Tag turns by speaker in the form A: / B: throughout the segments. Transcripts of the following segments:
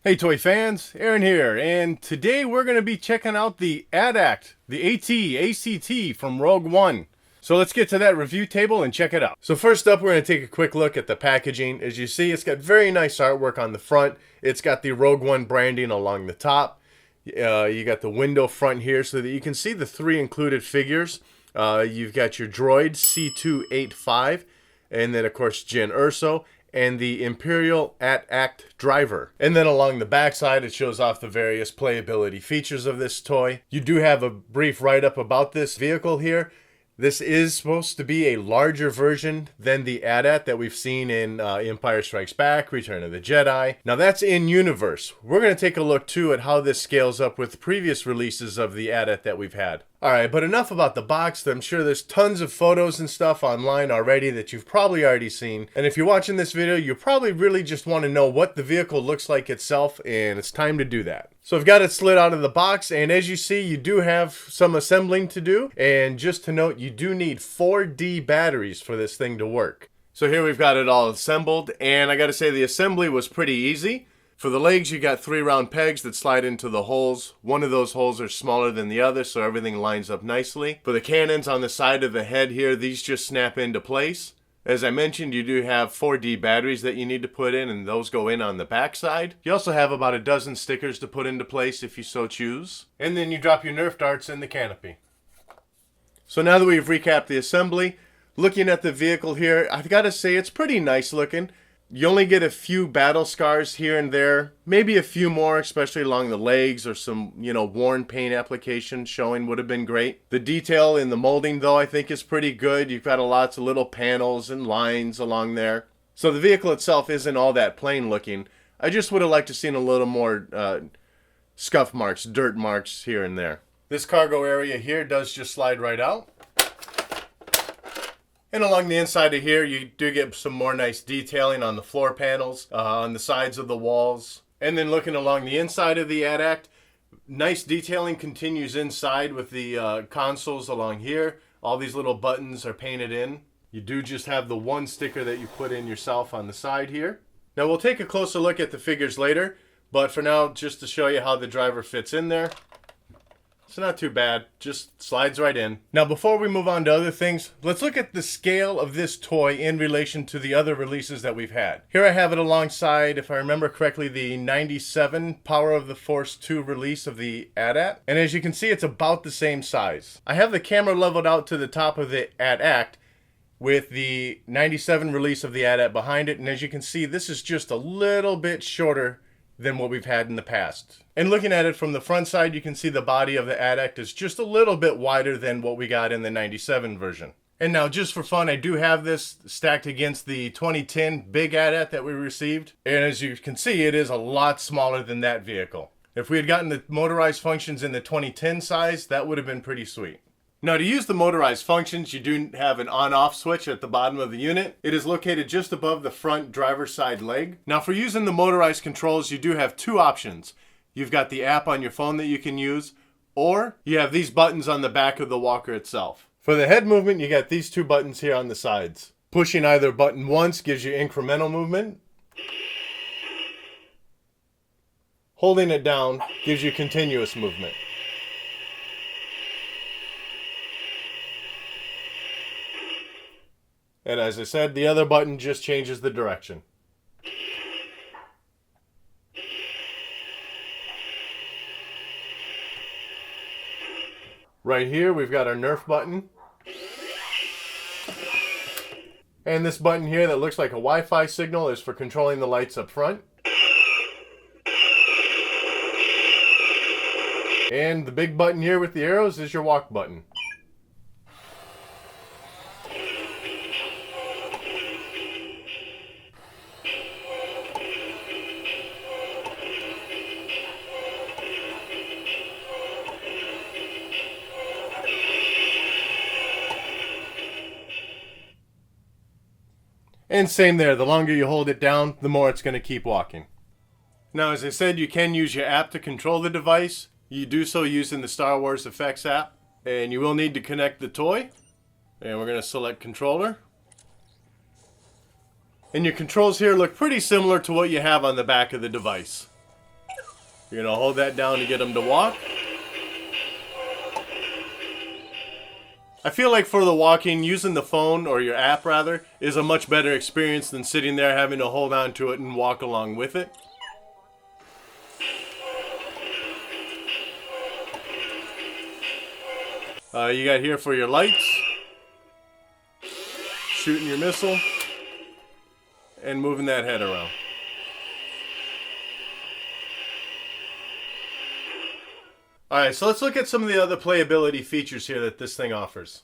A: Hey toy fans, Aaron here, and today we're going to be checking out the AT-AT, the AT-AT from Rogue One. So let's get to that review table and check it out. So first up, we're going to take a quick look at the packaging. As you see, it's got very nice artwork on the front. It's got the Rogue One branding along the top. You got the window front here so that you can see the three included figures. You've got your droid C285, and then of course Jyn Erso, and the Imperial AT-AT driver. And then along the back side, it shows off the various playability features of this toy. You do have a brief write-up about this vehicle here. This is supposed to be a larger version than the AT-AT that we've seen in Empire Strikes Back, Return of the Jedi. Now that's in universe. We're going to take a look too at how this scales up with previous releases of the AT-AT that we've had. Alright, but enough about the box. I'm sure there's tons of photos and stuff online already that you've probably already seen. And if you're watching this video, you probably really just want to know what the vehicle looks like itself, and it's time to do that. So I've got it slid out of the box, and as you see, you do have some assembling to do. And just to note, you do need 4D batteries for this thing to work. So here we've got it all assembled, and I gotta say the assembly was pretty easy. For the legs, you got 3 round pegs that slide into the holes. One of those holes are smaller than the other, so everything lines up nicely. For the cannons on the side of the head here, these just snap into place. As I mentioned, you do have 4D batteries that you need to put in, and those go in on the back side. You also have about a dozen stickers to put into place if you so choose. And then you drop your Nerf darts in the canopy. So now that we've recapped the assembly, looking at the vehicle here, I've got to say it's pretty nice looking. You only get a few battle scars here and there, maybe a few more, especially along the legs, or some, worn paint application showing would have been great. The detail in the molding, though, I think is pretty good. You've got lots of little panels and lines along there. So the vehicle itself isn't all that plain looking. I just would have liked to seen a little more scuff marks, dirt marks here and there. This cargo area here does just slide right out. And along the inside of here, you do get some more nice detailing on the floor panels, on the sides of the walls. And then looking along the inside of the AT-AT, nice detailing continues inside with the consoles along here. All these little buttons are painted in. You do just have the one sticker that you put in yourself on the side here. Now we'll take a closer look at the figures later, but for now, just to show you how the driver fits in there. It's not too bad, just slides right in. Now before we move on to other things, let's look at the scale of this toy in relation to the other releases that we've had. Here I have it alongside, if I remember correctly, the 97 Power of the Force 2 release of the AT-AT. And as you can see, it's about the same size. I have the camera leveled out to the top of the AT-AT with the 97 release of the AT-AT behind it. And as you can see, this is just a little bit shorter than what we've had in the past. And looking at it from the front side, you can see the body of the AT-AT is just a little bit wider than what we got in the 97 version. And now just for fun, I do have this stacked against the 2010 big AT-AT that we received. And as you can see, it is a lot smaller than that vehicle. If we had gotten the motorized functions in the 2010 size, that would have been pretty sweet. Now to use the motorized functions, you do have an on-off switch at the bottom of the unit. It is located just above the front driver's side leg. Now for using the motorized controls, you do have 2 options. You've got the app on your phone that you can use, or you have these buttons on the back of the walker itself. For the head movement, you got these 2 buttons here on the sides. Pushing either button once gives you incremental movement. Holding it down gives you continuous movement. And as I said, the other button just changes the direction. Right here, we've got our Nerf button. And this button here that looks like a Wi-Fi signal is for controlling the lights up front. And the big button here with the arrows is your walk button. And same there, the longer you hold it down, the more it's going to keep walking. Now, as I said, you can use your app to control the device. You do so using the Star Wars Effects app. And you will need to connect the toy. And we're going to select controller. And your controls here look pretty similar to what you have on the back of the device. You're going to hold that down to get them to walk. I feel like for the walking, using the phone, or your app rather, is a much better experience than sitting there having to hold on to it and walk along with it. You got here for your lights, shooting your missile, and moving that head around. Alright, so let's look at some of the other playability features here that this thing offers.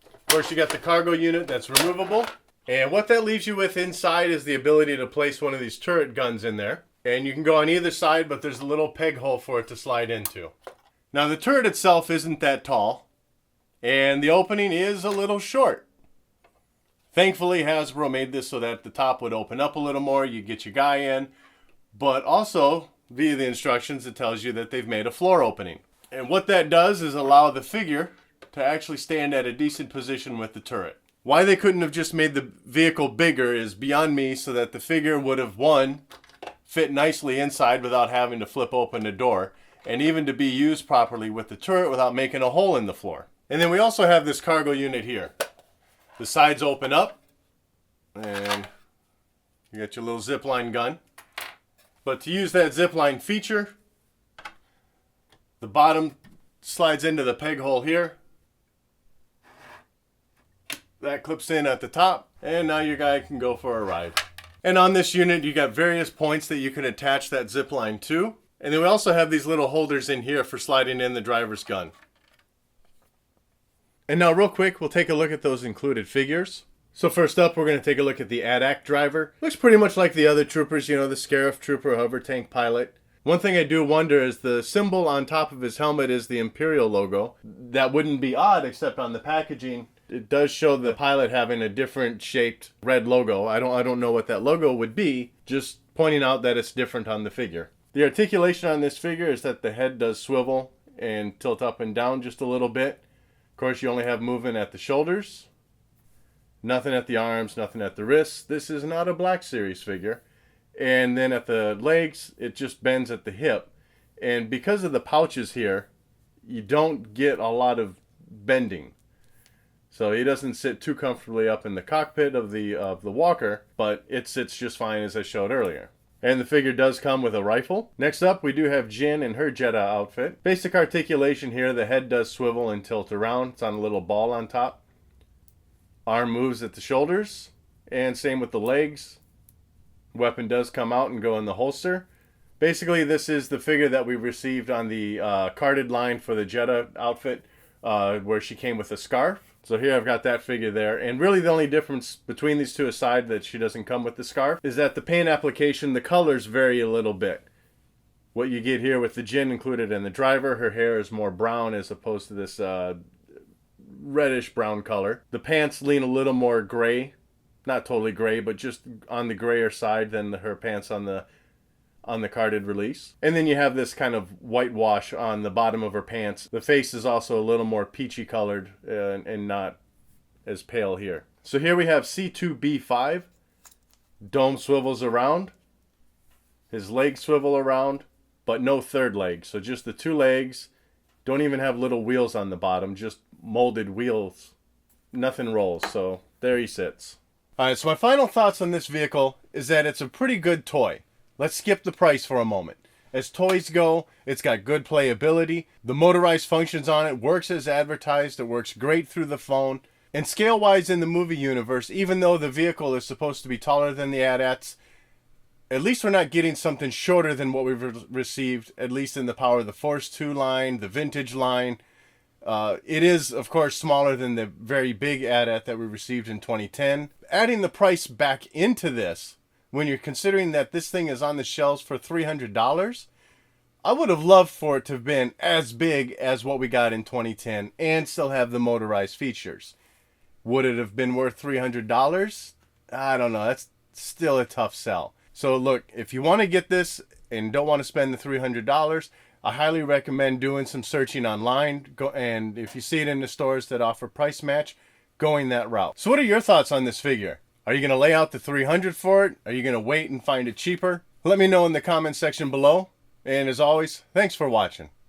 A: Of course, you got the cargo unit that's removable. And what that leaves you with inside is the ability to place one of these turret guns in there. And you can go on either side, but there's a little peg hole for it to slide into. Now, the turret itself isn't that tall. And the opening is a little short. Thankfully, Hasbro made this so that the top would open up a little more. You get your guy in. But also, via the instructions, it tells you that they've made a floor opening. And what that does is allow the figure to actually stand at a decent position with the turret. Why they couldn't have just made the vehicle bigger is beyond me, so that the figure would have, one, fit nicely inside without having to flip open the door, and even to be used properly with the turret without making a hole in the floor. And then we also have this cargo unit here. The sides open up, and you got your little zipline gun. But to use that zipline feature, the bottom slides into the peg hole here. That clips in at the top, and now your guy can go for a ride. And on this unit, you got various points that you can attach that zipline to. And then we also have these little holders in here for sliding in the driver's gun. And now real quick, we'll take a look at those included figures. So first up, we're going to take a look at the AT-AT driver. Looks pretty much like the other troopers, you know, the Scarif Trooper, Hover Tank Pilot. One thing I do wonder is the symbol on top of his helmet is the Imperial logo. That wouldn't be odd, except on the packaging, it does show the pilot having a different shaped red logo. I don't know what that logo would be, just pointing out that it's different on the figure. The articulation on this figure is that the head does swivel and tilt up and down just a little bit. Of course, you only have movement at the shoulders. Nothing at the arms, nothing at the wrists. This is not a Black Series figure. And then at the legs, it just bends at the hip. And because of the pouches here, you don't get a lot of bending. So he doesn't sit too comfortably up in the cockpit of the walker, but it sits just fine as I showed earlier. And the figure does come with a rifle. Next up, we do have Jin in her Jedha outfit. Basic articulation here, the head does swivel and tilt around. It's on a little ball on top. Arm moves at the shoulders, and same with the legs. Weapon does come out and go in the holster. Basically, this is the figure that we received on the carded line for the Jedha outfit, where she came with a scarf. So here I've got that figure there. And really the only difference between these two, aside that she doesn't come with the scarf, is that the paint application, the colors vary a little bit. What you get here with the Jin included in the driver, her hair is more brown as opposed to this reddish brown color. The pants lean a little more gray. Not totally gray, but just on the grayer side than her pants on the carded release. And then you have this kind of whitewash on the bottom of her pants. The face is also a little more peachy colored and not as pale here. So here we have C2B5. Dome swivels around. His legs swivel around, but no third leg. So just the two legs. Don't even have little wheels on the bottom, just molded wheels. Nothing rolls, so there he sits. Alright, so my final thoughts on this vehicle is that it's a pretty good toy. Let's skip the price for a moment. As toys go, it's got good playability. The motorized functions on it works as advertised. It works great through the phone. And scale-wise in the movie universe, even though the vehicle is supposed to be taller than the AT-ATs, at least we're not getting something shorter than what we've received, at least in the Power of the Force 2 line, the Vintage line. It is, of course, smaller than the very big AT-AT that we received in 2010. Adding the price back into this, when you're considering that this thing is on the shelves for $300, I would have loved for it to have been as big as what we got in 2010 and still have the motorized features. Would it have been worth $300? I don't know. That's still a tough sell. So look, if you want to get this and don't want to spend the $300, I highly recommend doing some searching online. And if you see it in the stores that offer price match, going that route. So what are your thoughts on this figure? Are you going to lay out the $300 for it? Are you going to wait and find it cheaper? Let me know in the comment section below. And as always, thanks for watching.